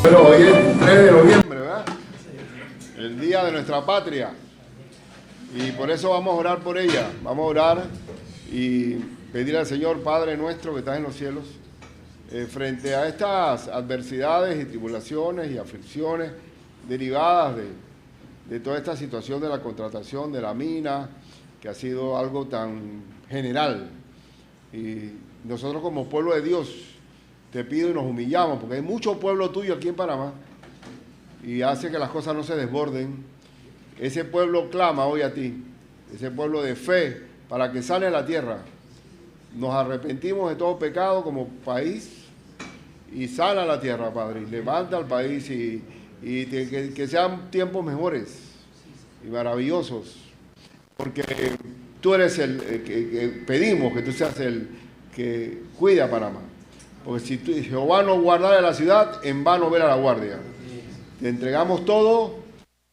Bueno, hoy es 3 de noviembre, ¿verdad? El día de nuestra patria. Y por eso vamos a orar por ella. Vamos a orar y pedir al Señor, Padre nuestro que estás en los cielos, frente a estas adversidades y tribulaciones y aflicciones derivadas de toda esta situación de la contratación de la mina, que ha sido algo tan general. Y nosotros como pueblo de Dios te pido y nos humillamos, porque hay mucho pueblo tuyo aquí en Panamá y hace que las cosas no se desborden. Ese pueblo clama hoy a ti, ese pueblo de fe, para que sane la tierra. Nos arrepentimos de todo pecado como país y sana la tierra, Padre, y levanta al país y que sean tiempos mejores y maravillosos, porque tú eres el que pedimos que tú seas el que cuida a Panamá. Porque si Jehová no guardara la ciudad, en vano vela la guardia. Te entregamos todo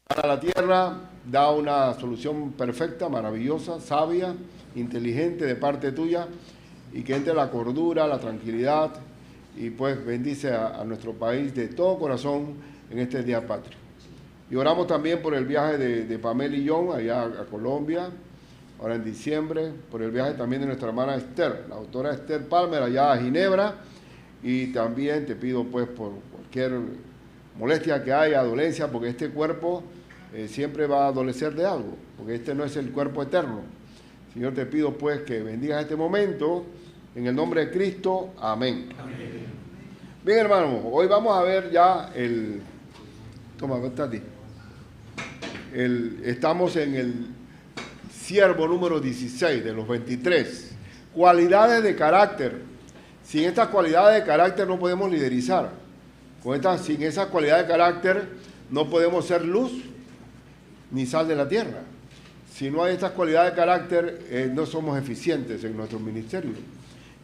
para la tierra, da una solución perfecta, maravillosa, sabia, inteligente de parte tuya, y que entre la cordura, la tranquilidad, y pues bendice a nuestro país de todo corazón en este día patrio. Y oramos también por el viaje de Pamela y John allá a Colombia, ahora en diciembre, por el viaje también de nuestra hermana Esther, la doctora Esther Palmer allá a Ginebra. Y también te pido pues por cualquier molestia que haya, dolencia, porque este cuerpo siempre va a adolecer de algo, porque este no es el cuerpo eterno. Señor, te pido pues que bendigas este momento, en el nombre de Cristo, amén. Amén. Bien, hermanos, hoy vamos a ver ya Toma, Tati. Estamos en el siervo número 16 de los 23. Cualidades de carácter. Sin estas cualidades de carácter no podemos liderizar. Sin esas cualidades de carácter no podemos ser luz ni sal de la tierra. Si no hay estas cualidades de carácter, no somos eficientes en nuestro ministerio.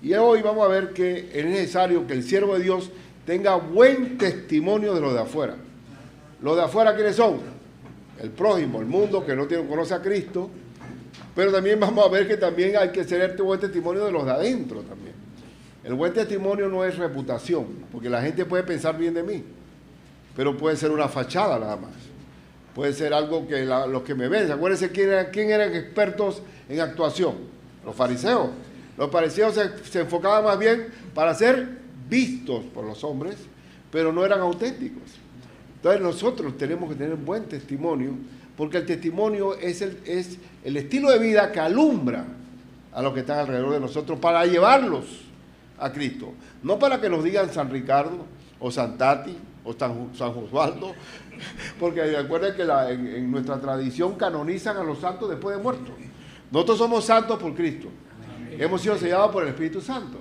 Y hoy vamos a ver que es necesario que el siervo de Dios tenga buen testimonio de los de afuera. ¿Los de afuera quiénes son? El prójimo, el mundo que no conoce a Cristo. Pero también vamos a ver que también hay que ser este buen testimonio de los de adentro también. El buen testimonio no es reputación, porque la gente puede pensar bien de mí, pero puede ser una fachada nada más. Puede ser algo que los que me ven, acuérdense quién eran expertos en actuación, los fariseos. Los fariseos se enfocaban más bien para ser vistos por los hombres, pero no eran auténticos. Entonces nosotros tenemos que tener buen testimonio, porque el testimonio es el estilo de vida que alumbra a los que están alrededor de nosotros para llevarlos a Cristo. No para que nos digan San Ricardo o San Tati o San Osvaldo, porque recuerden que en nuestra tradición canonizan a los santos después de muertos. Nosotros somos santos por Cristo. Amén. Hemos sido sellados por el Espíritu Santo.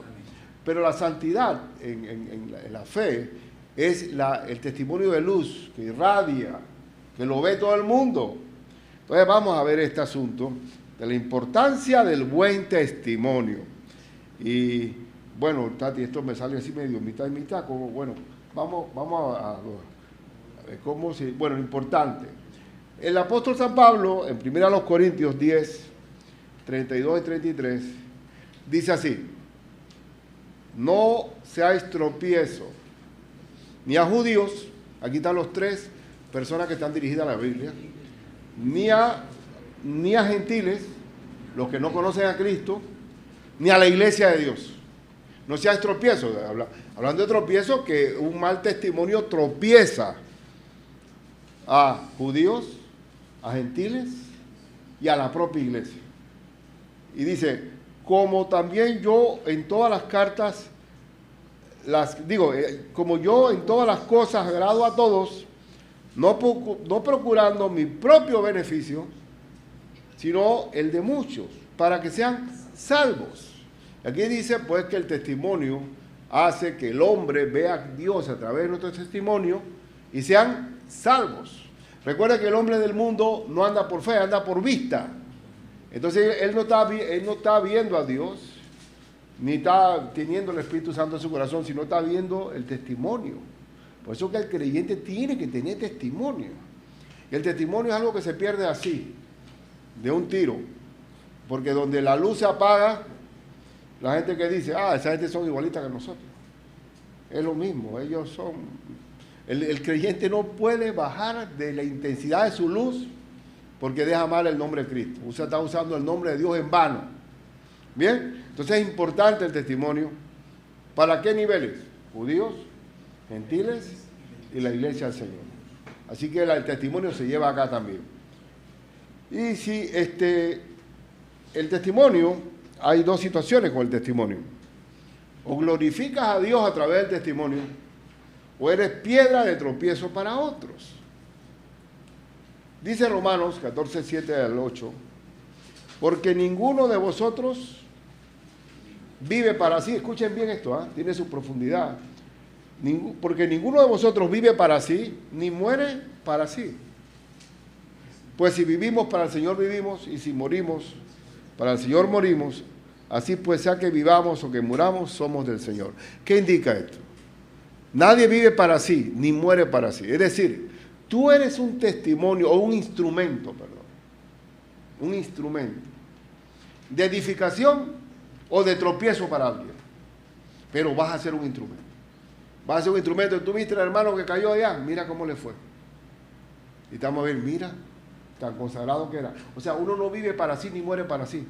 Pero la santidad en la fe es el testimonio de luz que irradia, que lo ve todo el mundo. Entonces vamos a ver este asunto de la importancia del buen testimonio. Y bueno, Tati, esto me sale así medio mitad y mitad, como bueno, vamos a ver cómo se... Bueno, importante. El apóstol San Pablo, en 1 Corintios 10, 32 y 33, dice así: no seáis tropiezo, ni a judíos, aquí están los tres personas que están dirigidas a la Biblia, ni a gentiles, los que no conocen a Cristo, ni a la iglesia de Dios. No seas tropiezo. Hablando de tropiezo, que un mal testimonio tropieza a judíos, a gentiles y a la propia iglesia. Y dice, como también yo en todas las cartas, como yo en todas las cosas agrado a todos, no procurando mi propio beneficio, sino el de muchos, para que sean salvos. Aquí dice pues que el testimonio hace que el hombre vea a Dios a través de nuestro testimonio y sean salvos. Recuerda que el hombre del mundo no anda por fe, anda por vista. Entonces él no está viendo a Dios, ni está teniendo el Espíritu Santo en su corazón, sino está viendo el testimonio. Por eso que el creyente tiene que tener testimonio. Y el testimonio es algo que se pierde así, de un tiro. Porque donde la luz se apaga, la gente que dice, esa gente son igualitas que nosotros. Es lo mismo, ellos son El creyente no puede bajar de la intensidad de su luz porque deja mal el nombre de Cristo. Usted está usando el nombre de Dios en vano. Bien, entonces es importante el testimonio. ¿Para qué niveles? Judíos, gentiles y la iglesia del Señor. Así que el testimonio se lleva acá también. Y si el testimonio, hay dos situaciones con el testimonio. O glorificas a Dios a través del testimonio, o eres piedra de tropiezo para otros. Dice Romanos 14, 7 al 8, porque ninguno de vosotros vive para sí. Escuchen bien esto, tiene su profundidad. Porque ninguno de vosotros vive para sí, ni muere para sí. Pues si vivimos, para el Señor vivimos, y si morimos, para el Señor morimos. Así pues, sea que vivamos o que muramos, somos del Señor. ¿Qué indica esto? Nadie vive para sí, ni muere para sí. Es decir, tú eres un testimonio, o un instrumento, un instrumento de edificación o de tropiezo para alguien. Pero vas a ser un instrumento. Vas a ser un instrumento. Tú viste al hermano que cayó allá, mira cómo le fue. Y estamos a ver, mira, tan consagrado que era. O sea, uno no vive para sí ni muere para sí.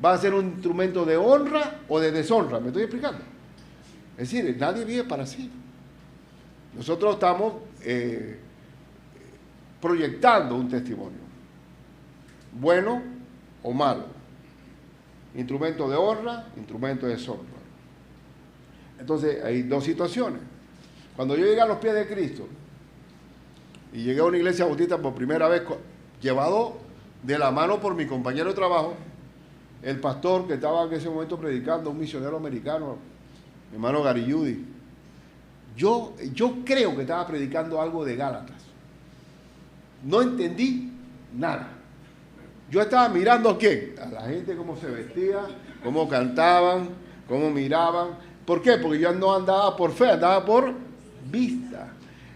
Va a ser un instrumento de honra o de deshonra. ¿Me estoy explicando? Es decir, nadie vive para sí. Nosotros estamos proyectando un testimonio, bueno o malo. Instrumento de honra, instrumento de deshonra. Entonces, hay dos situaciones. Cuando yo llegué a los pies de Cristo y llegué a una iglesia bautista por primera vez, llevado de la mano por mi compañero de trabajo, el pastor que estaba en ese momento predicando, un misionero americano, mi hermano Gary Judy. Yo creo que estaba predicando algo de Gálatas. No entendí nada. Yo estaba mirando ¿a quién? A la gente cómo se vestía, cómo cantaban, cómo miraban. ¿Por qué? Porque yo no andaba por fe, andaba por vista.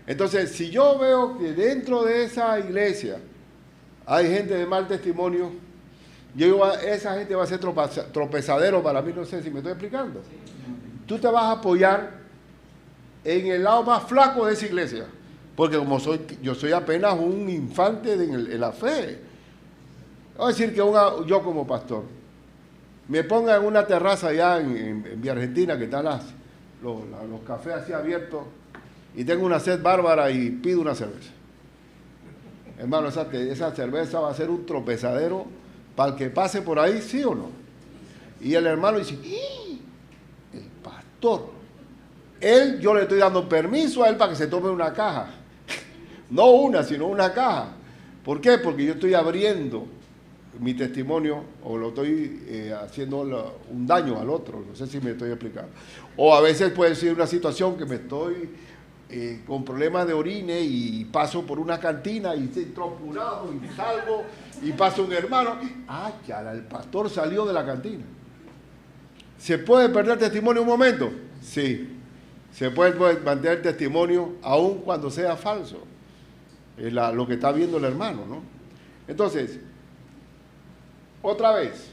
Entonces, si yo veo que dentro de esa iglesia hay gente de mal testimonio, esa gente va a ser tropezadero para mí, no sé si me estoy explicando. Tú te vas a apoyar en el lado más flaco de esa iglesia, porque como yo soy apenas un infante en la fe. Voy a decir que yo como pastor me ponga en una terraza allá en Vía Argentina, que están los cafés así abiertos, y tengo una sed bárbara y pido una cerveza. Hermano, esa cerveza va a ser un tropezadero para el que pase por ahí, ¿sí o no? Y el hermano dice, el pastor, yo le estoy dando permiso a él para que se tome una caja. No una, sino una caja. ¿Por qué? Porque yo estoy abriendo mi testimonio o lo estoy haciendo un daño al otro. No sé si me estoy explicando. O a veces puede ser una situación que me estoy con problemas de orine y paso por una cantina y entro apurado y salgo y pasa un hermano. Ya, el pastor salió de la cantina. ¿Se puede perder testimonio un momento? Sí. Se puede mantener testimonio aun cuando sea falso. Es lo que está viendo el hermano, ¿no? Entonces, otra vez,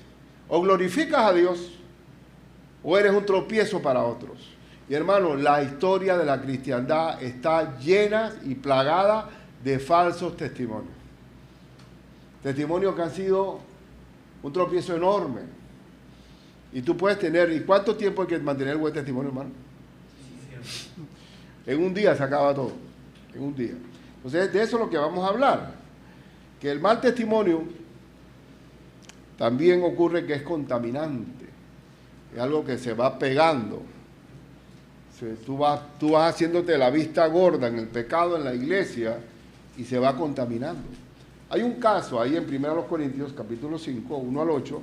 o glorificas a Dios o eres un tropiezo para otros. Y hermano, la historia de la cristiandad está llena y plagada de falsos testimonios. Testimonios que han sido un tropiezo enorme. Y tú puedes tener, ¿y cuánto tiempo hay que mantener el buen testimonio, hermano? En un día se acaba todo, en un día. Entonces, de eso es lo que vamos a hablar. Que el mal testimonio también ocurre que es contaminante. Es algo que se va pegando. Tú vas haciéndote la vista gorda en el pecado en la iglesia y se va contaminando. Hay un caso ahí en 1 Corintios, capítulo 5, 1 al 8.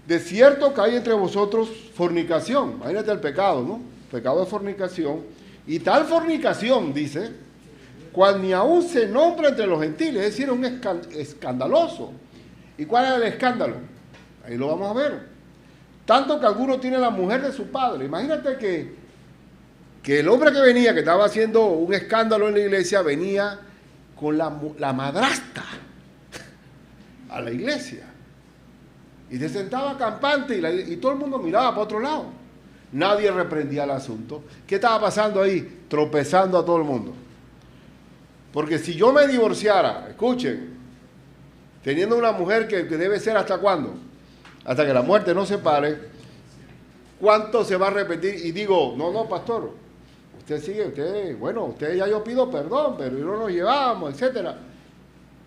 De cierto que hay entre vosotros fornicación. Imagínate el pecado, ¿no? Pecado de fornicación. Y tal fornicación, dice, cual ni aún se nombra entre los gentiles. Es decir, un escandaloso. ¿Y cuál es el escándalo? Ahí lo vamos a ver. Tanto que alguno tiene la mujer de su padre. Imagínate que el hombre que venía, que estaba haciendo un escándalo en la iglesia, venía con la madrastra a la iglesia. Y se sentaba campante y todo el mundo miraba para otro lado. Nadie reprendía el asunto. ¿Qué estaba pasando ahí? Tropezando a todo el mundo. Porque si yo me divorciara, escuchen, teniendo una mujer que debe ser ¿hasta cuándo? Hasta que la muerte nos separe, ¿cuánto se va a repetir? Y digo, no, pastor, usted sigue, usted ya yo pido perdón, pero no nos llevamos, etcétera.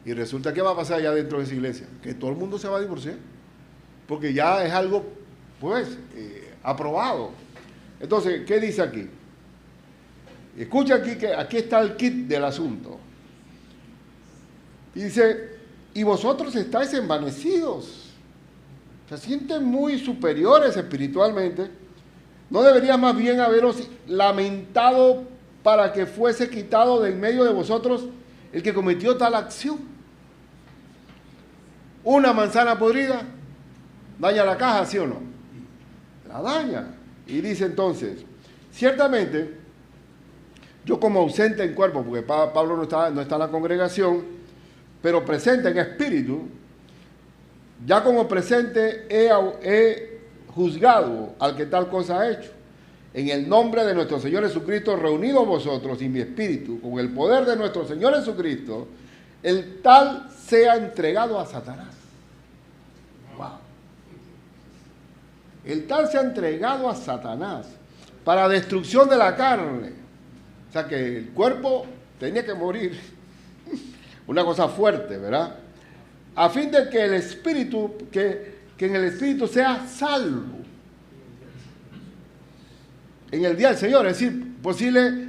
Y resulta que va a pasar allá dentro de esa iglesia, que todo el mundo se va a divorciar, porque ya es algo, pues, aprobado. Entonces, ¿qué dice aquí? Escucha aquí que aquí está el kit del asunto. Dice, y vosotros estáis envanecidos, se sienten muy superiores espiritualmente. ¿No debería más bien haberos lamentado para que fuese quitado de en medio de vosotros el que cometió tal acción? Una manzana podrida daña la caja, ¿sí o no? La daña. Y dice entonces, ciertamente, yo como ausente en cuerpo, porque Pablo no está en la congregación, pero presente en espíritu, ya como presente he juzgado al que tal cosa ha hecho. En el nombre de nuestro Señor Jesucristo, reunidos vosotros y mi espíritu, con el poder de nuestro Señor Jesucristo, el tal sea entregado a Satanás. Wow. El tal sea entregado a Satanás para destrucción de la carne. O sea que el cuerpo tenía que morir. Una cosa fuerte, ¿verdad? A fin de que el espíritu, que en el espíritu sea salvo en el día del Señor. Es decir, posible,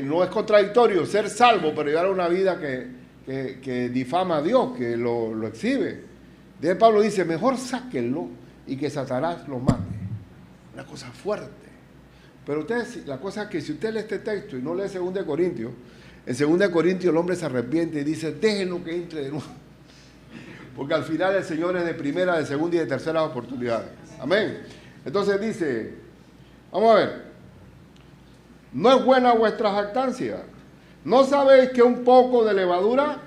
no es contradictorio ser salvo, pero llevar una vida que difama a Dios, que lo exhibe. De Pablo dice, mejor sáquenlo y que Satanás lo mate. Una cosa fuerte. Pero la cosa es que si usted lee este texto y no lee 2 Corintios, en 2 Corintios el hombre se arrepiente y dice, déjenlo que entre de nuevo. Porque al final el Señor es de primera, de segunda y de tercera oportunidades. Amén. Entonces dice, vamos a ver, no es buena vuestra jactancia. ¿No sabéis que un poco de levadura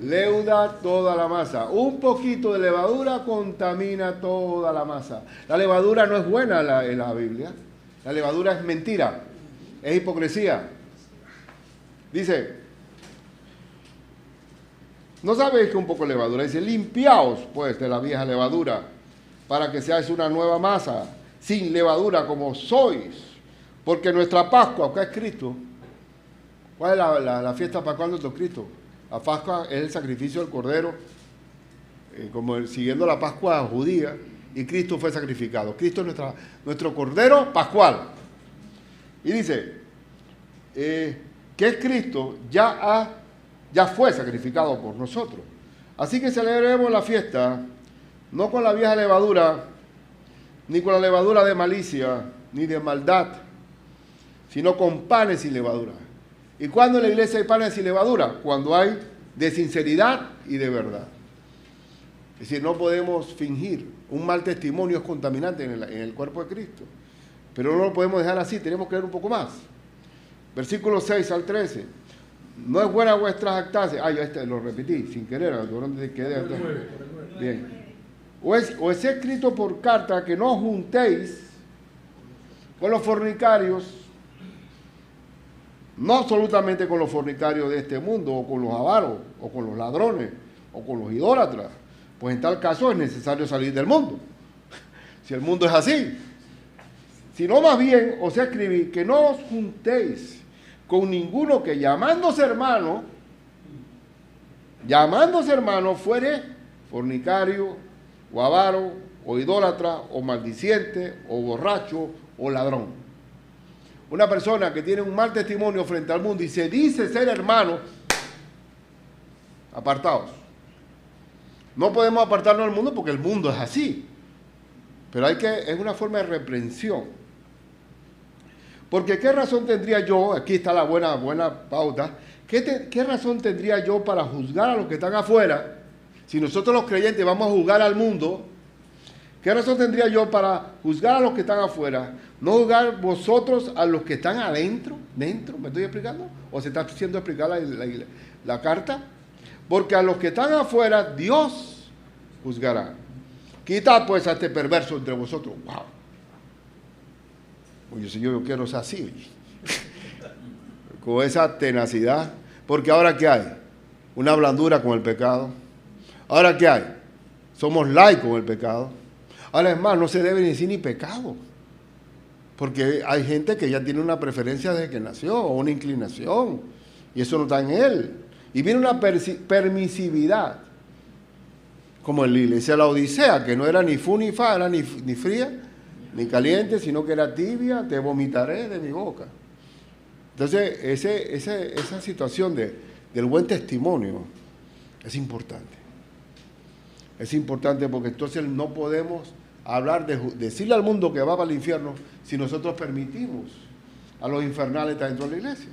leuda toda la masa? Un poquito de levadura contamina toda la masa. La levadura no es buena en la Biblia. La levadura es mentira, es hipocresía. Dice, ¿no sabéis que un poco de levadura? Dice, limpiaos pues de la vieja levadura, para que seáis una nueva masa, sin levadura como sois. Porque nuestra Pascua, acá es Cristo. ¿Cuál es la fiesta pascual de nuestro Cristo? La Pascua es el sacrificio del Cordero, siguiendo la Pascua judía, y Cristo fue sacrificado. Cristo es nuestro Cordero pascual. Y dice, que es Cristo, ya fue sacrificado por nosotros. Así que celebremos la fiesta, no con la vieja levadura, ni con la levadura de malicia, ni de maldad, sino con panes sin levadura. ¿Y cuándo en la iglesia hay panes sin levadura? Cuando hay de sinceridad y de verdad. Es decir, no podemos fingir. Un mal testimonio es contaminante en el cuerpo de Cristo. Pero no lo podemos dejar así, tenemos que leer un poco más. Versículo 6 al 13. No es buena vuestra jactancia. Ya lo repetí sin querer. ¿Dónde quedé? Bien. O es escrito por carta que no os juntéis con los fornicarios, no absolutamente con los fornicarios de este mundo, o con los avaros, o con los ladrones, o con los idólatras. Pues en tal caso es necesario salir del mundo. Si el mundo es así. Sino más bien os escribí que no os juntéis con ninguno que llamándose hermano fuere fornicario, o avaro, o idólatra, o maldiciente, o borracho, o ladrón. Una persona que tiene un mal testimonio frente al mundo y se dice ser hermano, apartaos. No podemos apartarnos del mundo porque el mundo es así. Pero es una forma de reprensión. Porque ¿qué razón tendría yo? Aquí está la buena pauta. ¿Qué razón tendría yo para juzgar a los que están afuera? Si nosotros los creyentes vamos a juzgar al mundo, ¿qué razón tendría yo para juzgar a los que están afuera? ¿No juzgar vosotros a los que están adentro? ¿Dentro? ¿Me estoy explicando? ¿O se está haciendo explicar la carta? Porque a los que están afuera, Dios juzgará. Quitad pues a este perverso entre vosotros. ¡Wow! Oye, Señor, yo quiero ser así, oye. Con esa tenacidad. Porque ahora ¿qué hay? Una blandura con el pecado. Ahora ¿qué hay? Somos light con el pecado. Ahora es más, no se debe ni decir ni pecado. Porque hay gente que ya tiene una preferencia desde que nació, o una inclinación. Y eso no está en él. Y viene una permisividad. Como en la iglesia de la Odisea, que no era ni fu ni fa, era ni fría, ni caliente, sino que era tibia, te vomitaré de mi boca. Entonces, esa situación del buen testimonio es importante. Es importante porque entonces no podemos hablar decirle al mundo que va para el infierno si nosotros permitimos a los infernales estar dentro de la iglesia.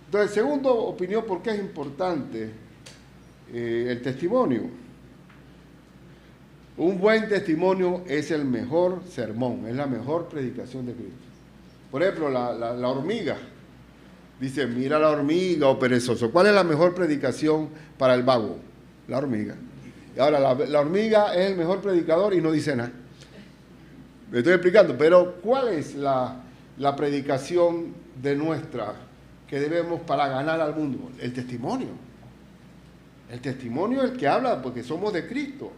Entonces, segunda opinión, ¿por qué es importante el testimonio? Un buen testimonio es el mejor sermón, es la mejor predicación de Cristo. Por ejemplo, la hormiga. Dice, mira la hormiga, o perezoso. ¿Cuál es la mejor predicación para el vago? La hormiga. Y ahora, la hormiga es el mejor predicador y no dice nada. Me estoy explicando, pero ¿cuál es la predicación de nuestra que debemos para ganar al mundo? El testimonio. El testimonio es el que habla porque somos de Cristo.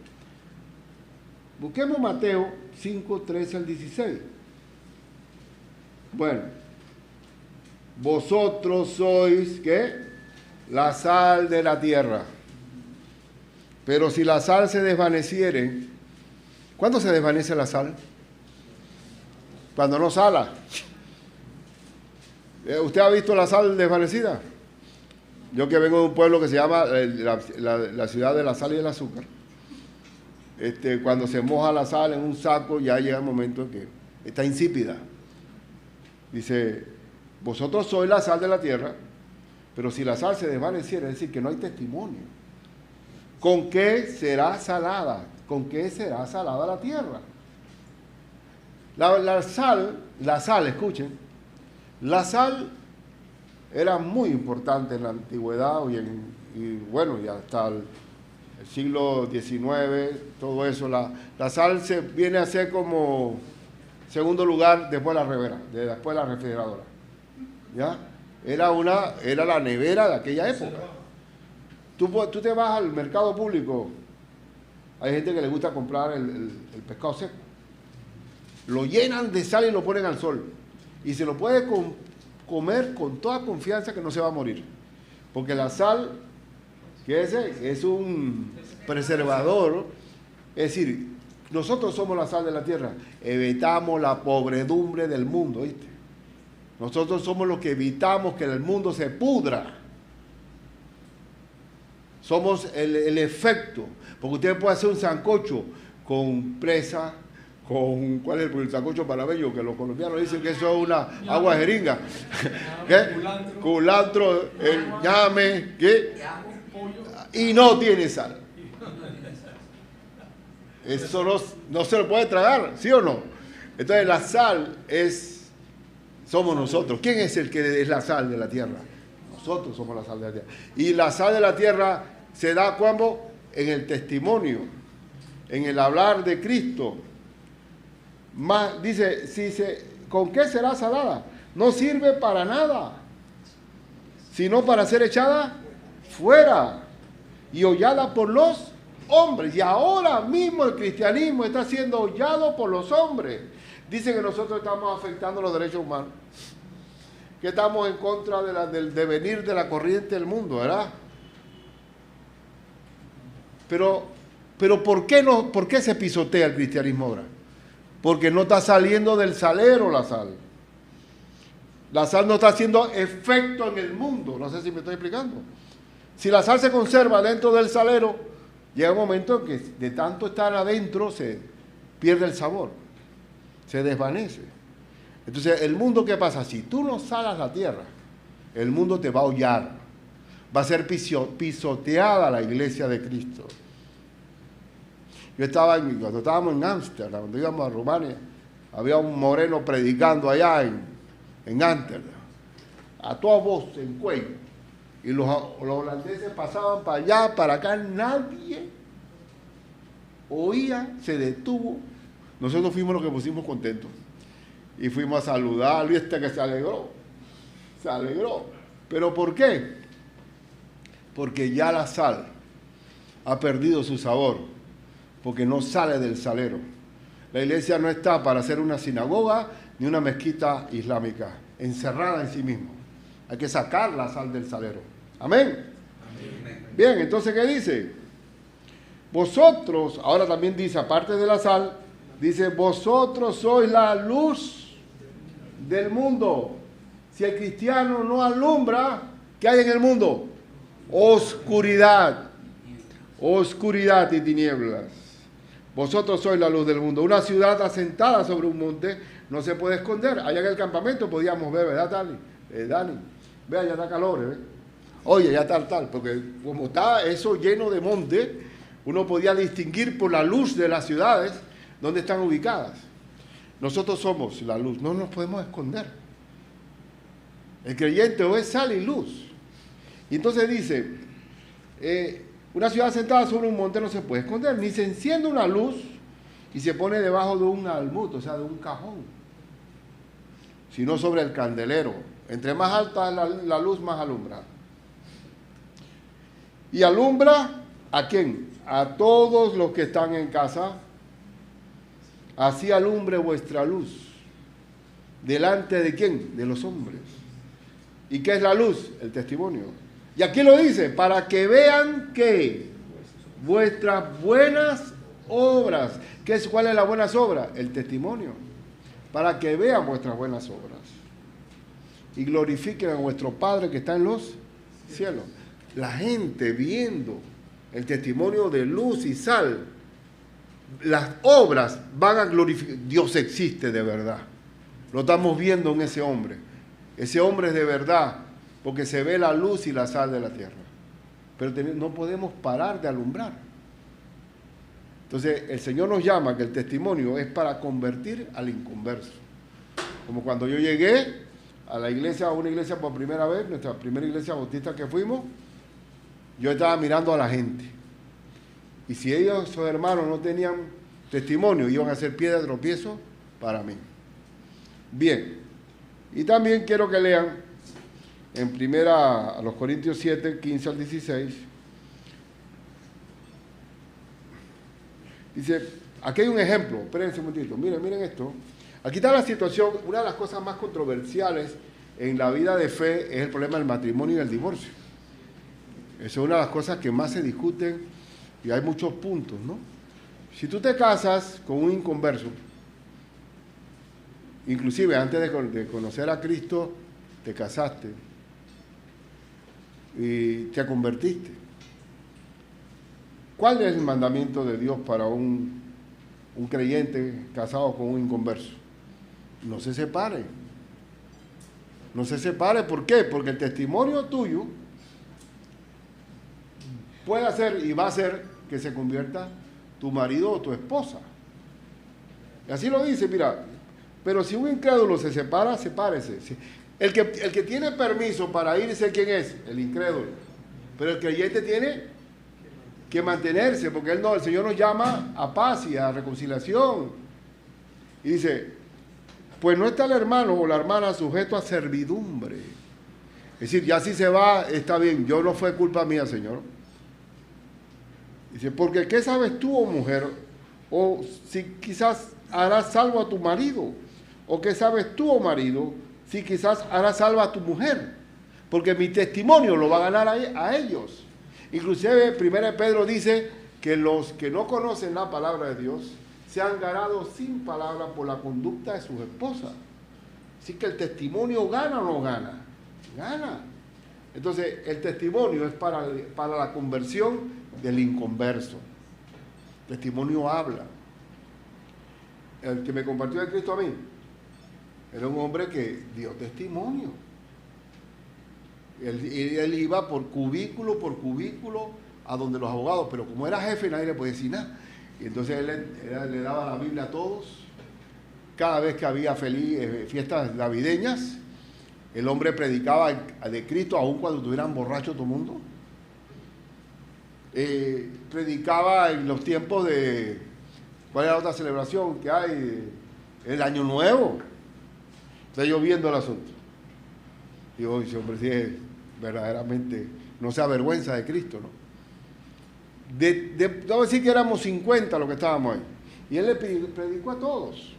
Busquemos Mateo 5, 13 al 16. Bueno, vosotros sois, ¿qué? La sal de la tierra. Pero si la sal se desvaneciere, ¿cuándo se desvanece la sal? Cuando no sala. ¿Usted ha visto la sal desvanecida? Yo que vengo de un pueblo que se llama la ciudad de la sal y del azúcar. Cuando se moja la sal en un saco, ya llega el momento en que está insípida. Dice, vosotros sois la sal de la tierra, pero si la sal se desvaneciera, es decir, que no hay testimonio. ¿Con qué será salada? ¿Con qué será salada la tierra? La sal, escuchen, la sal era muy importante en la antigüedad y bueno, y hasta el siglo XIX, todo eso. La sal se viene a ser como segundo lugar después de la nevera, después de la refrigeradora. ¿Ya? Era la nevera de aquella época. Tú te vas al mercado público, hay gente que le gusta comprar el pescado seco. Lo llenan de sal y lo ponen al sol. Y se lo puede comer con toda confianza que no se va a morir. Porque la sal, que es un preservador, es decir, nosotros somos la sal de la tierra, evitamos la pobredumbre del mundo, ¿viste? Nosotros somos los que evitamos que el mundo se pudra. Somos el efecto, porque usted puede hacer un sancocho con presa, ¿cuál es el sancocho panameño? Que los colombianos dicen que eso es una agua jeringa. ¿Qué? Culantro, el ñame, ¿qué? Y no tiene sal. Eso no se lo puede tragar, ¿sí o no? Entonces la sal somos nosotros. ¿Quién es el que es la sal de la tierra? Nosotros somos la sal de la tierra. Y la sal de la tierra se da cuando en el testimonio, en el hablar de Cristo. Dice, ¿con qué será salada? No sirve para nada, sino para ser echada fuera y hollada por los hombres. Y ahora mismo el cristianismo está siendo hollado por los hombres. Dice que nosotros estamos afectando los derechos humanos, que estamos en contra del devenir de la corriente del mundo, ¿verdad? Pero ¿por qué se pisotea el cristianismo ahora? Porque no está saliendo del salero la sal. La sal no está haciendo efecto en el mundo. No sé si me estoy explicando. Si la sal se conserva dentro del salero, llega un momento en que de tanto estar adentro se pierde el sabor, se desvanece. Entonces, el mundo, ¿qué pasa? Si tú no salas la tierra, el mundo te va a hollar. Va a ser pisoteada la iglesia de Cristo. Cuando estábamos en Ámsterdam, cuando íbamos a Rumania, había un moreno predicando allá en Ámsterdam, a toda voz, en cuello. Y los holandeses pasaban para allá, para acá, nadie oía, se detuvo. Nosotros fuimos los que pusimos contentos. Y fuimos a saludarlo y que se alegró. Se alegró. ¿Pero por qué? Porque ya la sal ha perdido su sabor, porque no sale del salero. La iglesia no está para ser una sinagoga ni una mezquita islámica, encerrada en sí misma. Hay que sacar la sal del salero. Amén. Amén. Bien, entonces, ¿qué dice? Vosotros, ahora también dice, aparte de la sal, dice, vosotros sois la luz del mundo. Si el cristiano no alumbra, ¿qué hay en el mundo? Oscuridad. Oscuridad y tinieblas. Vosotros sois la luz del mundo. Una ciudad asentada sobre un monte no se puede esconder. Allá en el campamento podíamos ver, ¿verdad, Dani? Vea, ya está calor, ¿eh? Oye, ya tal, porque como está eso lleno de monte, uno podía distinguir por la luz de las ciudades donde están ubicadas. Nosotros somos la luz, no nos podemos esconder. El creyente o es sal y luz. Y entonces dice, una ciudad sentada sobre un monte no se puede esconder, ni se enciende una luz y se pone debajo de un almud, o sea, de un cajón, sino sobre el candelero. Entre más alta es la luz, más alumbra. ¿Y alumbra a quién? A todos los que están en casa. Así alumbre vuestra luz. ¿Delante de quién? De los hombres. ¿Y qué es la luz? El testimonio. Y aquí lo dice, para que vean que vuestras buenas obras. ¿Cuál es la buenas obras? El testimonio. Para que vean vuestras buenas obras. Y glorifiquen a vuestro Padre que está en los cielos. La gente viendo el testimonio de luz y sal, las obras van a glorificar. Dios existe de verdad. Lo estamos viendo en ese hombre. Ese hombre es de verdad, porque se ve la luz y la sal de la tierra. Pero no podemos parar de alumbrar. Entonces, el Señor nos llama que el testimonio es para convertir al inconverso. Como cuando yo llegué a una iglesia por primera vez, nuestra primera iglesia bautista que fuimos, yo estaba mirando a la gente. Y si ellos, sus hermanos, no tenían testimonio, iban a ser piedra de tropiezo para mí. Bien. Y también quiero que lean en primera a los Corintios 7, 15 al 16. Dice, aquí hay un ejemplo, espérense un momentito, miren esto. Aquí está la situación, una de las cosas más controversiales en la vida de fe es el problema del matrimonio y el divorcio. Esa es una de las cosas que más se discuten y hay muchos puntos, ¿no? Si tú te casas con un inconverso, inclusive antes de conocer a Cristo, te casaste y te convertiste. ¿Cuál es el mandamiento de Dios para un creyente casado con un inconverso? No se separe. No se separe, ¿por qué? Porque el testimonio tuyo puede hacer y va a hacer que se convierta tu marido o tu esposa. Y así lo dice, mira, pero si un incrédulo se separa, sepárese. El que tiene permiso para irse, ¿quién es? El incrédulo. Pero el creyente tiene que mantenerse, porque el Señor nos llama a paz y a reconciliación. Y dice, pues no está el hermano o la hermana sujeto a servidumbre. Es decir, ya si se va, está bien, yo no fue culpa mía, Señor. Dice, porque ¿qué sabes tú, oh mujer? O si quizás harás salvo a tu marido. O ¿qué sabes tú, oh marido? Si quizás harás salvo a tu mujer. Porque mi testimonio lo va a ganar a ellos. Inclusive, 1 Pedro dice que los que no conocen la palabra de Dios se han ganado sin palabra por la conducta de sus esposas. Así que el testimonio gana o no gana. Gana. Entonces, el testimonio es para la conversión del inconverso. El testimonio habla. El que me compartió de Cristo a mí era un hombre que dio testimonio. Él iba por cubículo a donde los abogados, pero como era jefe nadie le podía decir nada. Y entonces él le daba la Biblia a todos. Cada vez que había fiestas navideñas, el hombre predicaba de Cristo, aun cuando estuvieran borrachos todo el mundo. Predicaba en los tiempos de... ¿Cuál es la otra celebración que hay? El Año Nuevo. Entonces yo viendo el asunto, digo, ese hombre sí es verdaderamente, no se avergüenza de Cristo, ¿no? Vamos a decir que éramos 50 los que estábamos ahí. Y él le predicó a todos.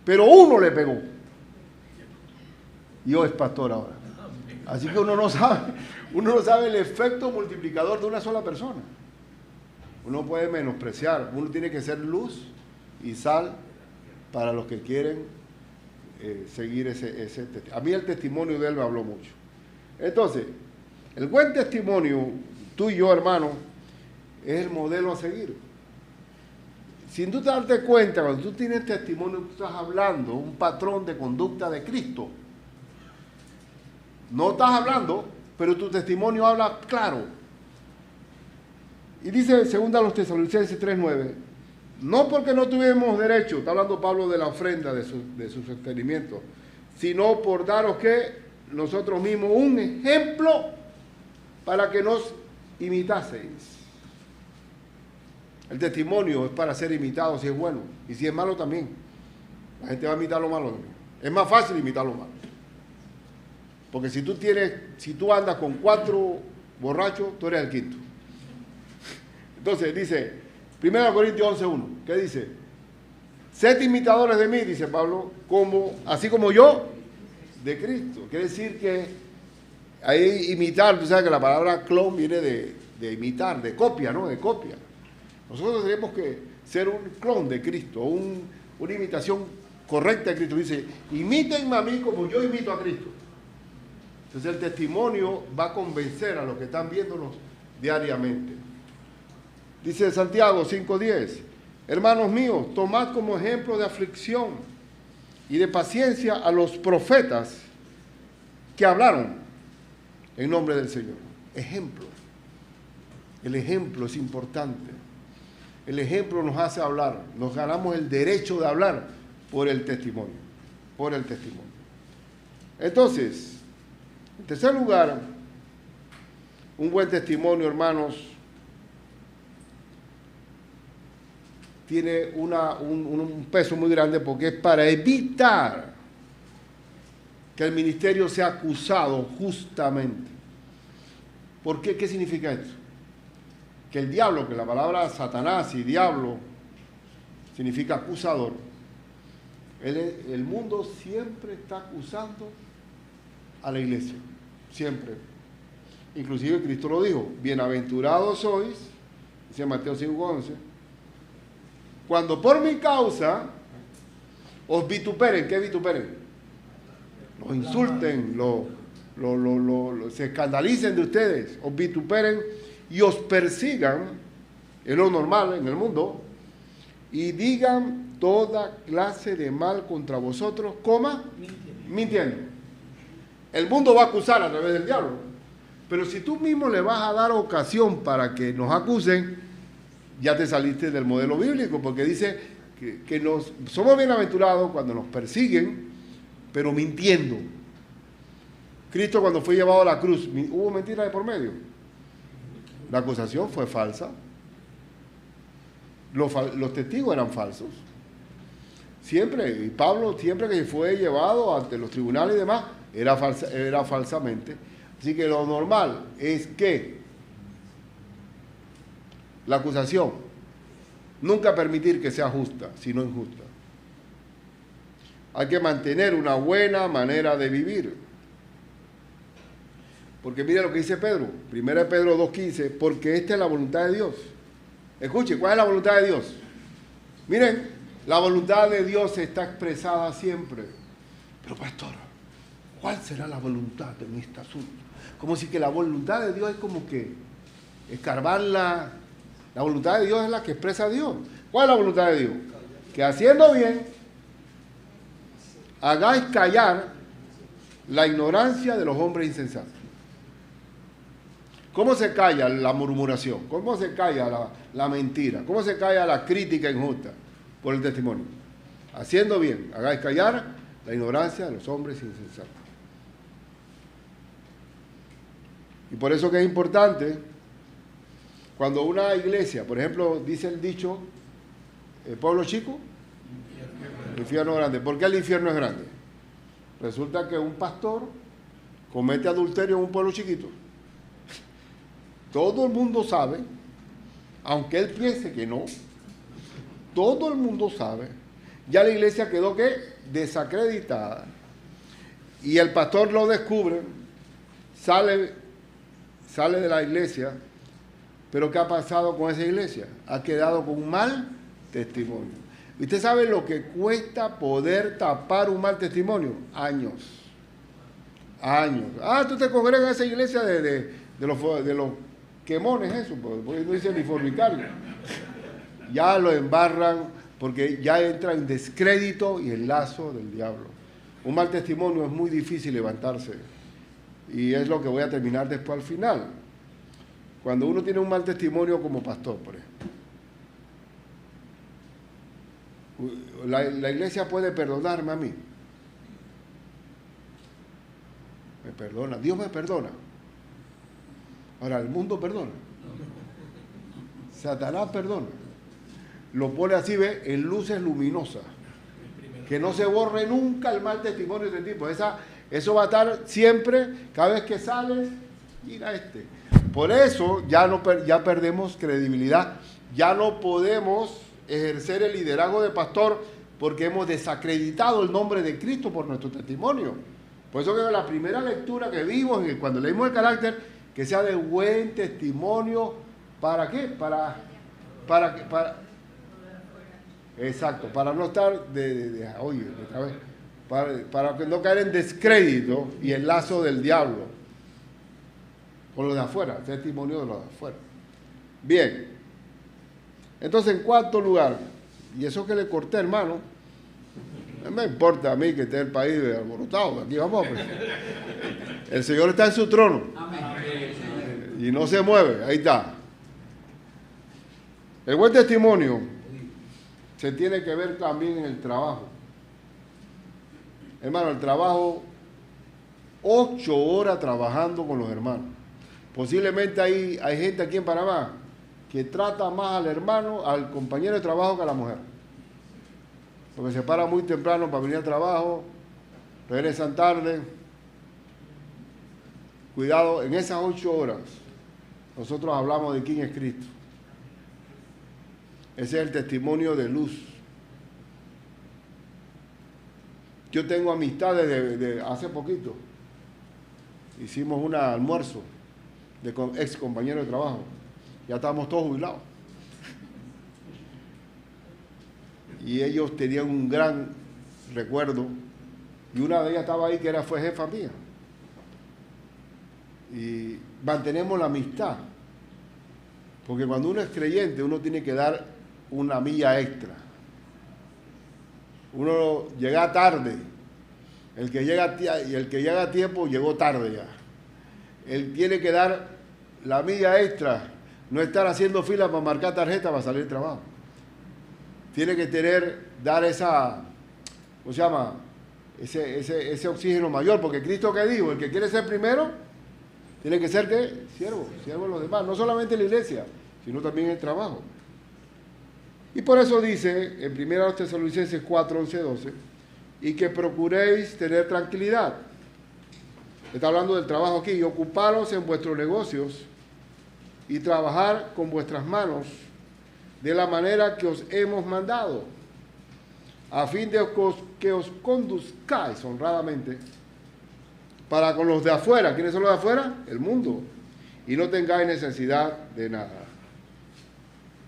Pero uno le pegó. Y hoy es pastor ahora. Así que uno no sabe el efecto multiplicador de una sola persona. Uno puede menospreciar. Uno tiene que ser luz y sal para los que quieren seguir ese testimonio. A mí el testimonio de él me habló mucho. Entonces, el buen testimonio, tú y yo, hermano, es el modelo a seguir. Sin tú darte cuenta, cuando tú tienes testimonio, tú estás hablando un patrón de conducta de Cristo. No estás hablando, pero tu testimonio habla claro. Y dice, según a los Tesalonicenses 3:9, no porque no tuvimos derecho, está hablando Pablo de la ofrenda, de su sostenimiento, sino por daros que nosotros mismos un ejemplo para que nos imitaseis. El testimonio es para ser imitado si es bueno, y si es malo también. La gente va a imitar lo malo también. Es más fácil imitar lo malo. Porque si tú andas con 4 borrachos, tú eres el quinto. Entonces dice, 1 Corintios 11:1, ¿qué dice? Sed imitadores de mí, dice Pablo, así como yo de Cristo. Quiere decir que ahí imitar, tú sabes que la palabra clon viene de imitar, de copia, ¿no? De copia. Nosotros tenemos que ser un clon de Cristo, una imitación correcta de Cristo. Dice, imítenme a mí como yo imito a Cristo. Entonces el testimonio va a convencer a los que están viéndonos diariamente. Dice Santiago 5:10, hermanos míos, tomad como ejemplo de aflicción y de paciencia a los profetas que hablaron en nombre del Señor. Ejemplo. El ejemplo es importante. El ejemplo nos hace hablar. Nos ganamos el derecho de hablar por el testimonio. Por el testimonio. Entonces, en tercer lugar, un buen testimonio, hermanos, tiene un peso muy grande porque es para evitar que el ministerio sea acusado justamente. ¿Por qué? ¿Qué significa esto? Que el diablo, que la palabra Satanás y diablo significa acusador, el mundo siempre está acusando a la iglesia, siempre. Inclusive Cristo lo dijo, bienaventurados sois, dice Mateo 5:11, cuando por mi causa os vituperen. ¿Qué vituperen? Los insulten, se escandalicen de ustedes, os vituperen y os persigan, es lo normal en el mundo, y digan toda clase de mal contra vosotros, mintiendo. El mundo va a acusar a través del diablo, pero si tú mismo le vas a dar ocasión para que nos acusen, ya te saliste del modelo bíblico, porque dice que somos bienaventurados cuando nos persiguen, pero mintiendo. Cristo cuando fue llevado a la cruz, ¿hubo mentira de por medio? La acusación fue falsa. Los testigos eran falsos. Siempre, y Pablo siempre que fue llevado ante los tribunales y demás, era falsamente. Así que lo normal es que la acusación, nunca permitir que sea justa, sino injusta. Hay que mantener una buena manera de vivir. Porque mira lo que dice Pedro, 1 Pedro 2:15, porque esta es la voluntad de Dios. Escuche, ¿cuál es la voluntad de Dios? Miren, la voluntad de Dios está expresada siempre. Pero pastor, ¿cuál será la voluntad en este asunto? Como si que la voluntad de Dios es como que escarbarla. La voluntad de Dios es la que expresa a Dios. ¿Cuál es la voluntad de Dios? Que haciendo bien, hagáis callar la ignorancia de los hombres insensatos. ¿Cómo se calla la murmuración? ¿Cómo se calla la mentira? ¿Cómo se calla la crítica injusta? Por el testimonio. Haciendo bien, hagáis callar la ignorancia de los hombres insensatos. Y por eso que es importante, cuando una iglesia, por ejemplo, dice el dicho, el pueblo chico, el infierno grande. ¿Por qué el infierno es grande? Resulta que un pastor comete adulterio en un pueblo chiquito. Todo el mundo sabe, aunque él piense que no, todo el mundo sabe. Ya la iglesia quedó, ¿qué? Desacreditada. Y el pastor lo descubre, sale de la iglesia, pero ¿qué ha pasado con esa iglesia? Ha quedado con un mal testimonio. ¿Usted sabe lo que cuesta poder tapar un mal testimonio? Años. Años. Ah, tú te congregas en esa iglesia de los quemones, eso, porque no dice ni fornicario. Ya lo embarran porque ya entra en descrédito y el lazo del diablo. Un mal testimonio es muy difícil levantarse. Y es lo que voy a terminar después al final. Cuando uno tiene un mal testimonio como pastor, por ejemplo. La iglesia puede perdonarme a mí. Me perdona. Dios me perdona. Ahora, el mundo perdona. Satanás perdona. Lo pone así, ve, en luces luminosas. Que no se borre nunca el mal testimonio de este tipo. Eso va a estar siempre, cada vez que sales, mira este. Por eso ya perdemos credibilidad. Ya no podemos ejercer el liderazgo de pastor porque hemos desacreditado el nombre de Cristo por nuestro testimonio. Por eso que la primera lectura que vimos, cuando leímos el carácter, que sea de buen testimonio, ¿para qué? Exacto, para no estar para no caer en descrédito y el lazo del diablo con los de afuera, testimonio de los de afuera. Bien, entonces en cuarto lugar, y eso que le corté, hermano, no me importa a mí que esté el país alborotado, aquí vamos, pues. El Señor está en su trono. Amén. Y no se mueve, ahí está. El buen testimonio se tiene que ver también en el trabajo. Hermano, el trabajo, 8 horas trabajando con los hermanos. Posiblemente hay gente aquí en Panamá que trata más al hermano, al compañero de trabajo que a la mujer. Porque se para muy temprano para venir al trabajo, regresan tarde. Cuidado, en esas 8 horas nosotros hablamos de quién es Cristo. Ese es el testimonio de luz. Yo tengo amistades de hace poquito. Hicimos un almuerzo de ex compañeros de trabajo. Ya estábamos todos jubilados. Y ellos tenían un gran recuerdo. Y una de ellas estaba ahí que fue jefa mía. Y mantenemos la amistad. Porque cuando uno es creyente, uno tiene que dar una milla extra. Uno llega tarde. El que llega a tiempo llegó tarde ya. Él tiene que dar la milla extra. No estar haciendo fila para marcar tarjeta para salir del trabajo. Tiene que dar esa, ¿cómo se llama? Ese oxígeno mayor. Porque Cristo, ¿qué dijo? El que quiere ser primero, tiene que ser, ¿qué? Siervo de los demás. No solamente en la iglesia, sino también en el trabajo. Y por eso dice en 1 Tesalonicenses 4, 11, 12, y que procuréis tener tranquilidad. Está hablando del trabajo aquí, y ocuparos en vuestros negocios y trabajar con vuestras manos de la manera que os hemos mandado, a fin de que os conduzcáis honradamente para con los de afuera. ¿Quiénes son los de afuera? El mundo. Y no tengáis necesidad de nada.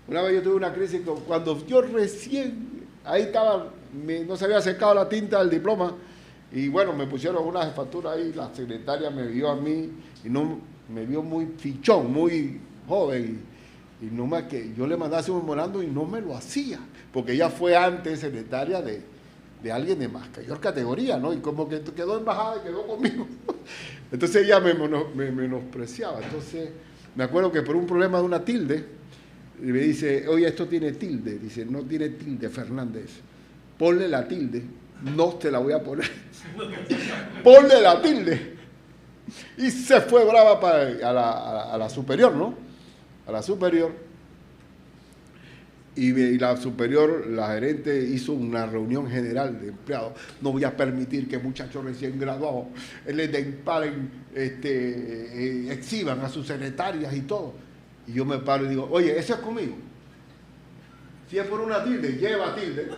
Una vez yo tuve una crisis cuando yo recién, ahí estaba, no se había secado la tinta del diploma, y bueno, me pusieron una jefatura ahí, la secretaria me vio a mí, y no me vio muy fichón, muy joven, y no más que yo le mandaba un memorando y no me lo hacía, porque ella fue antes secretaria de alguien de mayor categoría, ¿no? Y como que quedó embajada y quedó conmigo. Entonces ella me menospreciaba. Entonces me acuerdo que por un problema de una tilde, y me dice, oye, esto tiene tilde. Dice, no tiene tilde, Fernández. Ponle la tilde. No te la voy a poner. Ponle la tilde. Y se fue brava a la superior, ¿no? A la superior. Y la superior, la gerente, hizo una reunión general de empleados. No voy a permitir que muchachos recién graduados les exhiban a sus secretarias y todo. Y yo me paro y digo, oye, eso es conmigo. Si es por una tilde, lleva tilde.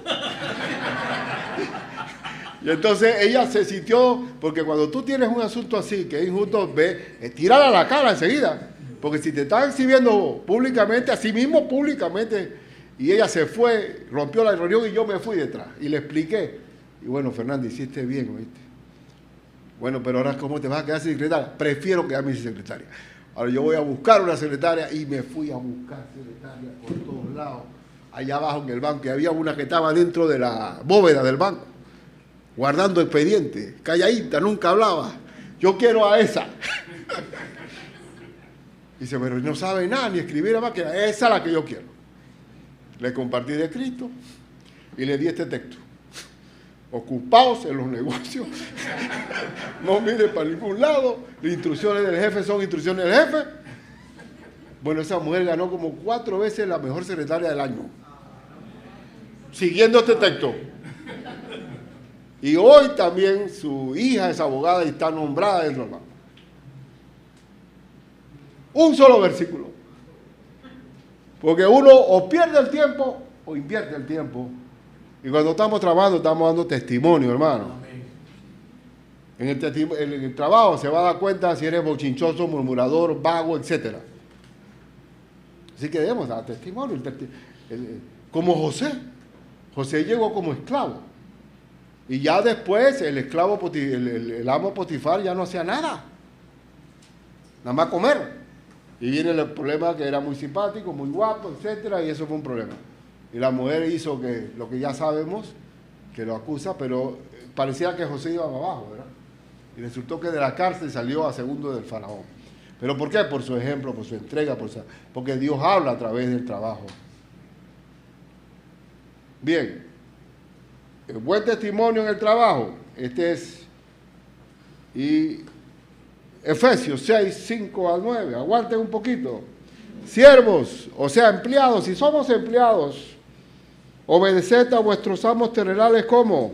Y entonces ella se sintió, porque cuando tú tienes un asunto así, que es injusto, tírala a la cara enseguida. Porque si te están exhibiendo públicamente, así mismo públicamente, y ella se fue, rompió la reunión y yo me fui detrás. Y le expliqué. Y bueno, Fernando, hiciste bien, ¿oíste? Bueno, pero ahora ¿cómo te vas a quedar sin secretaria? Prefiero quedarme sin secretaria. Ahora yo voy a buscar una secretaria y me fui a buscar secretaria por todos lados. Allá abajo en el banco, y había una que estaba dentro de la bóveda del banco, guardando expedientes, calladita, nunca hablaba. Yo quiero a esa. Dice, pero no sabe nada, ni escribir nada más, que esa es la que yo quiero. Le compartí de Cristo y le di este texto. Ocupaos en los negocios, no mire para ningún lado, las instrucciones del jefe son instrucciones del jefe. Bueno, esa mujer ganó como 4 veces la mejor secretaria del año, siguiendo este texto. Y hoy también su hija es abogada y está nombrada dentro del banco. Un solo versículo. Porque uno o pierde el tiempo o invierte el tiempo. Y cuando estamos trabajando, estamos dando testimonio, hermano. En el trabajo se va a dar cuenta si eres bochinchoso, murmurador, vago, etc. Así que debemos dar testimonio. Como José. José llegó como esclavo. Y ya después el amo Potifar ya no hacía nada. Nada más comer. Y viene el problema que era muy simpático, muy guapo, etcétera, y eso fue un problema. Y la mujer hizo lo que ya sabemos, que lo acusa, pero parecía que José iba abajo, ¿verdad? Y resultó que de la cárcel salió a segundo del faraón. ¿Pero por qué? Por su ejemplo, por su entrega, porque Dios habla a través del trabajo. Bien, el buen testimonio en el trabajo, y Efesios 6, 5 al 9, aguanten un poquito. Siervos, o sea, empleados, si somos empleados, obedeced a vuestros amos terrenales como,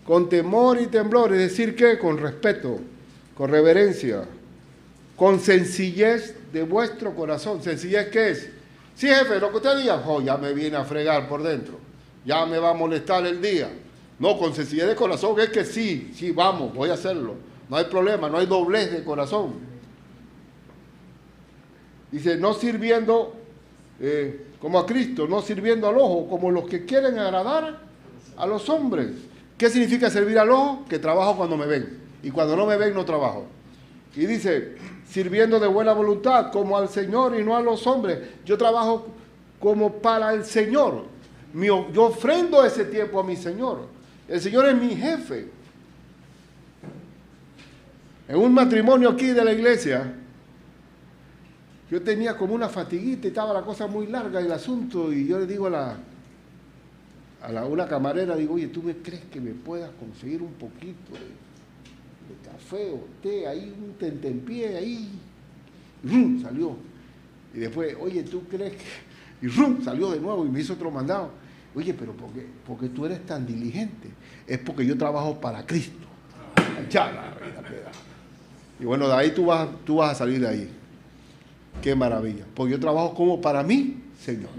con temor y temblor, es decir, que con respeto, con reverencia, con sencillez de vuestro corazón. ¿Sencillez qué es? Sí, jefe, lo que usted diga, ya me viene a fregar por dentro, ya me va a molestar el día. No, con sencillez de corazón es que sí, vamos, voy a hacerlo. No hay problema, no hay doblez de corazón. Dice, no sirviendo como a Cristo, no sirviendo al ojo, como los que quieren agradar a los hombres. ¿Qué significa servir al ojo? Que trabajo cuando me ven. Y cuando no me ven, no trabajo. Y dice, sirviendo de buena voluntad, como al Señor y no a los hombres. Yo trabajo como para el Señor. Yo ofrendo ese tiempo a mi Señor. El Señor es mi jefe. En un matrimonio aquí de la iglesia, yo tenía como una fatiguita y estaba la cosa muy larga el asunto, y yo le digo a una camarera, digo, oye, ¿tú me crees que me puedas conseguir un poquito de café o té ahí, un tentempié ahí? Y ¡rum! Salió. Y después, oye, ¿tú crees que...? Y ¡rum! Salió de nuevo y me hizo otro mandado. Oye, pero porque tú eres tan diligente. Es porque yo trabajo para Cristo. Ya, la verdad. Y bueno, de ahí tú vas a salir de ahí. Qué maravilla. Porque yo trabajo como para mí, Señor.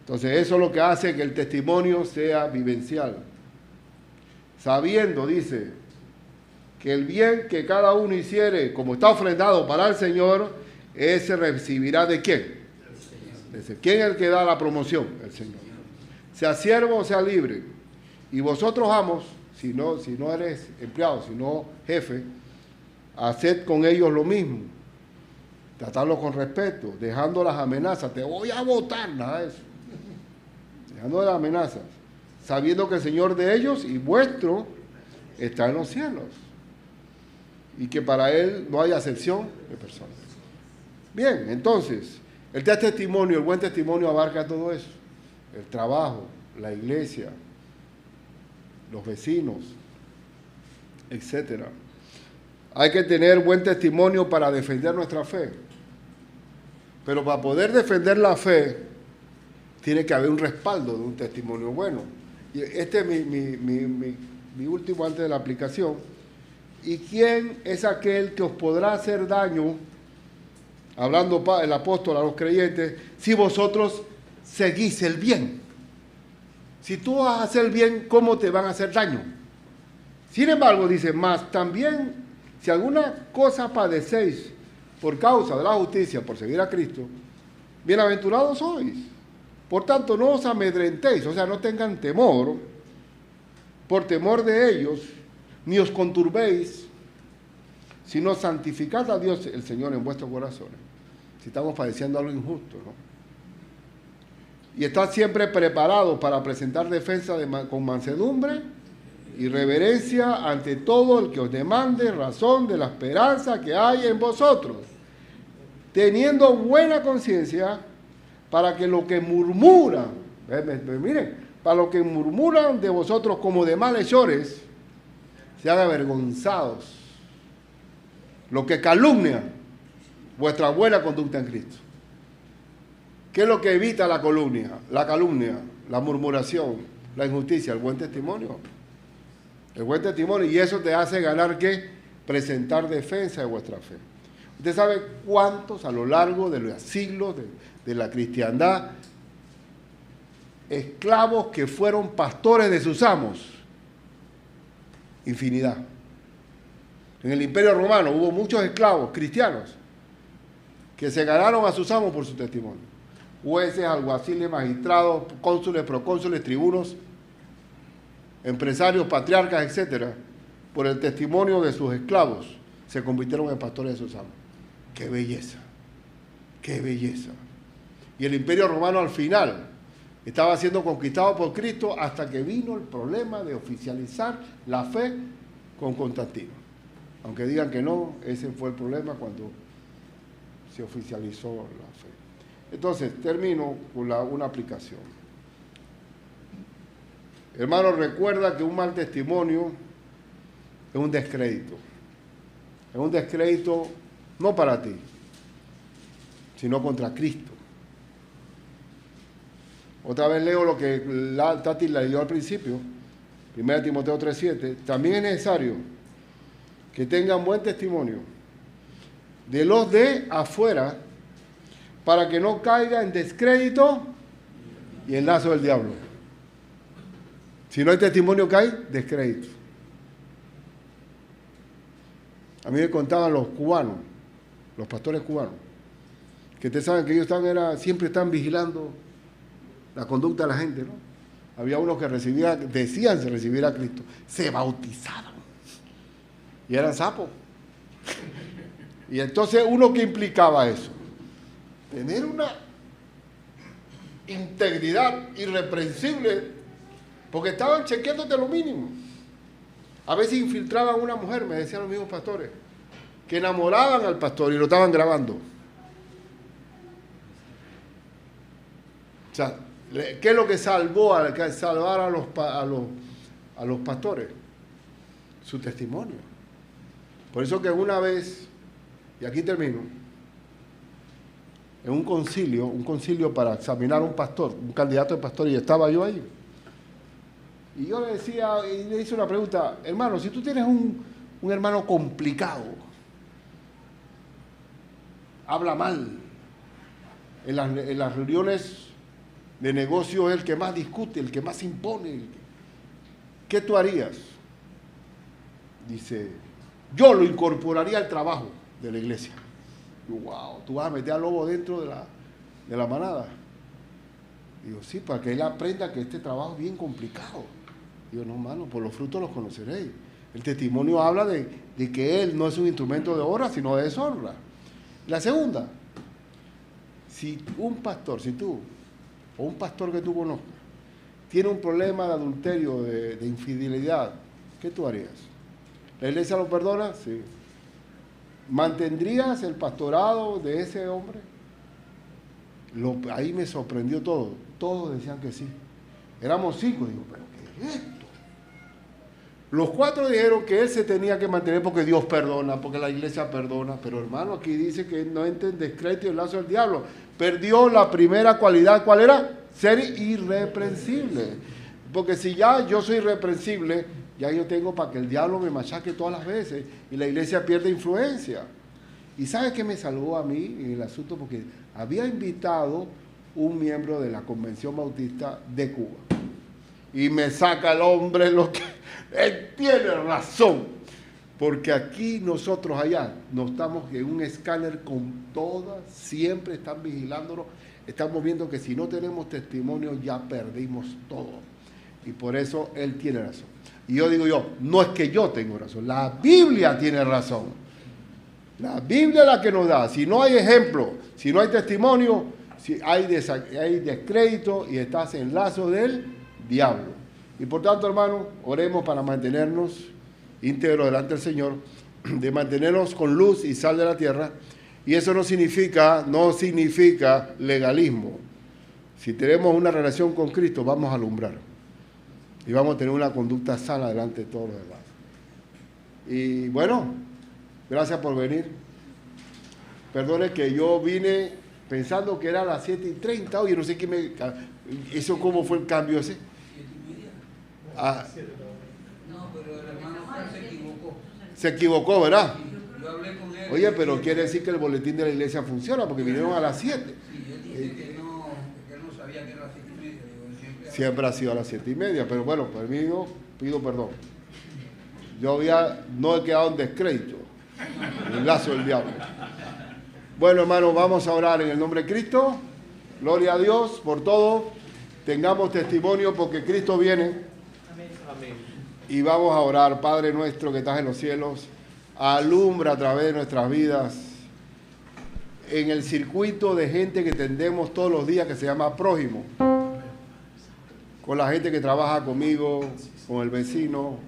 Entonces eso es lo que hace que el testimonio sea vivencial. Sabiendo, dice, que el bien que cada uno hiciere, como está ofrendado para el Señor, ese recibirá ¿de quién? ¿Quién es el que da la promoción? El Señor. Sea siervo o sea libre. Y vosotros, amos, si no eres empleado, sino jefe, haced con ellos lo mismo. Tratarlos con respeto, dejando las amenazas. Te voy a botar, nada de eso. Dejando las amenazas. Sabiendo que el Señor de ellos y vuestro está en los cielos. Y que para Él no hay acepción de personas. Bien, entonces, el testimonio, el buen testimonio abarca todo eso. El trabajo, la iglesia, los vecinos, etcétera. Hay que tener buen testimonio para defender nuestra fe. Pero para poder defender la fe, tiene que haber un respaldo de un testimonio bueno. Y este es mi último antes de la aplicación. ¿Y quién es aquel que os podrá hacer daño, hablando el apóstol a los creyentes, si vosotros seguís el bien? Si tú vas a hacer el bien, ¿cómo te van a hacer daño? Sin embargo, dice, más también, si alguna cosa padecéis por causa de la justicia, por seguir a Cristo, bienaventurados sois. Por tanto, no os amedrentéis, o sea, no tengan temor, por temor de ellos, ni os conturbéis, sino santificad a Dios el Señor en vuestros corazones. Si estamos padeciendo algo injusto, ¿no? Y estad siempre preparados para presentar defensa con mansedumbre y reverencia ante todo el que os demande razón de la esperanza que hay en vosotros, teniendo buena conciencia, para que lo que murmuran, miren, para los que murmuran de vosotros como de malhechores, sean avergonzados. Lo que calumnia vuestra buena conducta en Cristo. ¿Qué es lo que evita la calumnia, la murmuración, la injusticia? El buen testimonio. El buen testimonio. Y eso te hace ganar, ¿qué? Presentar defensa de vuestra fe. Usted sabe cuántos a lo largo de los siglos de la cristiandad, esclavos que fueron pastores de sus amos. Infinidad. En el Imperio Romano hubo muchos esclavos cristianos que se ganaron a sus amos por su testimonio. Jueces, alguaciles, magistrados, cónsules, procónsules, tribunos, empresarios, patriarcas, etcétera, por el testimonio de sus esclavos, se convirtieron en pastores de sus amos. ¡Qué belleza! ¡Qué belleza! Y el Imperio Romano al final estaba siendo conquistado por Cristo hasta que vino el problema de oficializar la fe con Constantino. Aunque digan que no, ese fue el problema cuando se oficializó la fe. Entonces, termino con una aplicación. Hermano, recuerda que un mal testimonio es un descrédito. Es un descrédito no para ti, sino contra Cristo. Otra vez leo lo que Tati leyó al principio, 1 Timoteo 3:7. También es necesario que tengan buen testimonio de los de afuera, para que no caiga en descrédito y en lazo del diablo. Si no hay testimonio, cae descrédito. A mí me contaban los cubanos, los pastores cubanos, que ustedes saben que ellos siempre están vigilando la conducta de la gente, ¿no? Había unos que decían recibir a Cristo, se bautizaban y eran sapos. Y entonces, ¿qué implicaba eso? Tener una integridad irreprensible, porque estaban chequeándote lo mínimo. A veces infiltraban a una mujer, me decían los mismos pastores, que enamoraban al pastor y lo estaban grabando. O sea, ¿qué es lo que salvar a los pastores? Su testimonio. Por eso que una vez, y aquí termino, en un concilio para examinar a un pastor, un candidato de pastor, y estaba yo ahí. Y yo le decía, y le hice una pregunta, hermano, si tú tienes un hermano complicado, habla mal, en las reuniones de negocio es el que más discute, el que más impone, ¿qué tú harías? Dice, yo lo incorporaría al trabajo de la iglesia. Wow, tú vas a meter al lobo dentro de la manada. Digo, sí, para que él aprenda que este trabajo es bien complicado. Digo, no, mano, por los frutos los conoceréis. El testimonio habla de que él no es un instrumento de honra, sino de deshonra. La segunda, si tú, o un pastor que tú conozcas, tiene un problema de adulterio, de infidelidad, ¿qué tú harías? ¿La iglesia lo perdona? Sí. ¿Mantendrías el pastorado de ese hombre? Ahí me sorprendió todo. Todos decían que sí. Éramos 5. Digo, ¿pero qué es esto? Los 4 dijeron que él se tenía que mantener porque Dios perdona, porque la iglesia perdona. Pero hermano, aquí dice que no entre en descrédito y el lazo del diablo. Perdió la primera cualidad. ¿Cuál era? ser irreprensible. Porque si ya yo soy irreprensible, ya yo tengo para que el diablo me machaque todas las veces y la iglesia pierde influencia. ¿Y sabe qué me salvó a mí en el asunto? Porque había invitado un miembro de la Convención Bautista de Cuba. Y me saca el hombre lo que... Él tiene razón. Porque aquí nosotros allá no estamos en un escáner con todas, siempre están vigilándonos. Estamos viendo que si no tenemos testimonio ya perdimos todo. Y por eso él tiene razón. Y yo digo no es que yo tengo razón, la Biblia tiene razón. La Biblia es la que nos da. Si no hay ejemplo, si no hay testimonio, si hay descrédito y estás en lazo del diablo. Y por tanto, hermanos, oremos para mantenernos íntegros delante del Señor, de mantenernos con luz y sal de la tierra. Y eso no significa legalismo. Si tenemos una relación con Cristo, vamos a alumbrar. Y vamos a tener una conducta sana delante de todos los demás. Y bueno, gracias por venir. Perdone que yo vine pensando que era a las 7:30. Oye, no sé qué me... ¿Eso cómo fue el cambio ese? 7:30. Ah, no, pero el hermano Juan se equivocó. Se equivocó, ¿verdad? Yo hablé con él. Oye, pero quiere decir que el boletín de la iglesia funciona porque vinieron a las 7. Sí, él dice que no sabía que era a las 7:30. Digo, siempre ha sido a las 7:30, pero bueno, pido perdón. Yo no he quedado en descrédito, en el lazo del diablo. Bueno, hermanos, vamos a orar en el nombre de Cristo. Gloria a Dios por todo. Tengamos testimonio porque Cristo viene. Amén. Y vamos a orar. Padre nuestro que estás en los cielos, alumbra a través de nuestras vidas en el circuito de gente que tendemos todos los días que se llama prójimo. Con la gente que trabaja conmigo, con el vecino,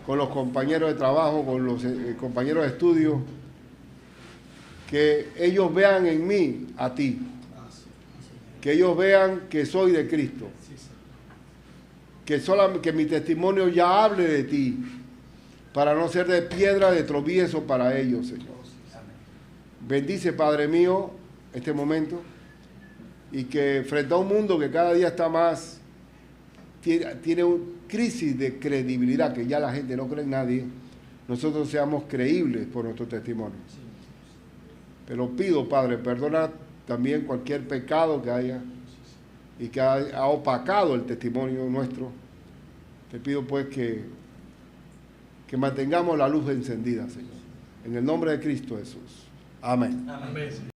con los compañeros de trabajo, con los compañeros de estudio. Que ellos vean en mí a ti. Que ellos vean que soy de Cristo. Que mi testimonio ya hable de ti. Para no ser de piedra de tropiezo para ellos, Señor. Bendice, Padre mío, este momento. Y que frente a un mundo que cada día está más... Tiene una crisis de credibilidad, que ya la gente no cree en nadie. Nosotros seamos creíbles por nuestro testimonio. Pero pido, Padre, perdona también cualquier pecado que haya y que ha opacado el testimonio nuestro. Te pido pues que mantengamos la luz encendida, Señor. En el nombre de Cristo Jesús. Amén. Amén.